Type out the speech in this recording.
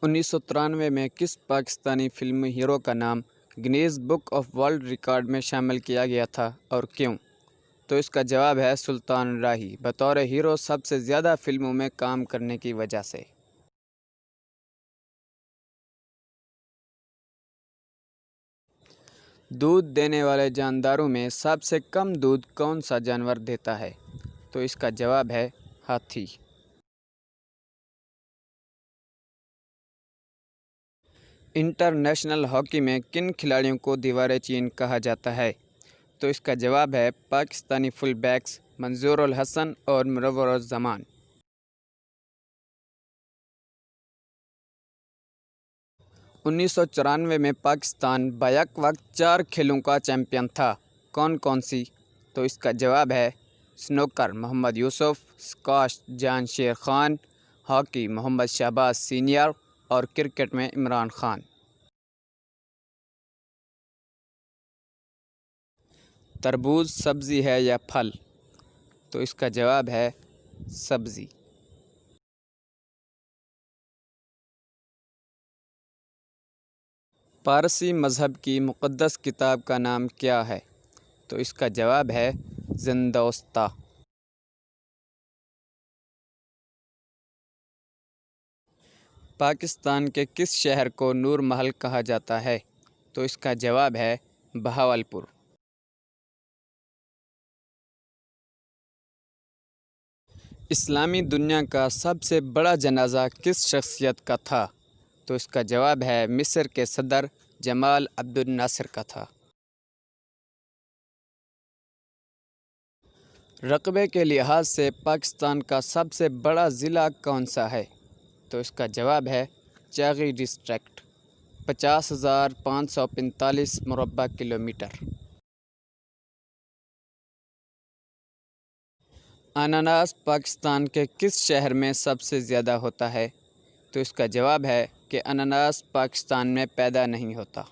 1993 میں کس پاکستانی فلمی ہیرو کا نام Guinness book of world record میں شامل کیا گیا تھا اور کیوں؟ تو اس کا جواب ہے سلطان راہی، بطور ہیرو سب سے زیادہ فلموں میں کام کرنے کی وجہ سے۔ دودھ دینے والے جانداروں میں سب سے کم دودھ کون سا جانور دیتا ہے؟ تو اس کا جواب ہے ہاتھی۔ انٹرنیشنل ہاکی میں کن کھلاڑیوں کو دیوار چین کہا جاتا ہے؟ تو اس کا جواب ہے پاکستانی فل بیکس منظور الحسن اور منور الزمان۔ 1994 میں پاکستان بیک وقت 4 کھیلوں کا چیمپئن تھا، کون کون سی؟ تو اس کا جواب ہے سنوکر محمد یوسف، اسکواش جان شیر خان، ہاکی محمد شہباز سینئر اور کرکٹ میں عمران خان۔ تربوز سبزی ہے یا پھل؟ تو اس کا جواب ہے سبزی۔ پارسی مذہب کی مقدس کتاب کا نام کیا ہے؟ تو اس کا جواب ہے زندوستا۔ پاکستان کے کس شہر کو نور محل کہا جاتا ہے؟ تو اس کا جواب ہے بہاولپور۔ اسلامی دنیا کا سب سے بڑا جنازہ کس شخصیت کا تھا؟ تو اس کا جواب ہے مصر کے صدر جمال عبد الناصر کا تھا۔ رقبے کے لحاظ سے پاکستان کا سب سے بڑا ضلع کون سا ہے؟ تو اس کا جواب ہے چاغی ڈسٹرکٹ، 50,545 مربع کلومیٹر۔ اناناس پاکستان کے کس شہر میں سب سے زیادہ ہوتا ہے؟ تو اس کا جواب ہے کہ اناناس پاکستان میں پیدا نہیں ہوتا۔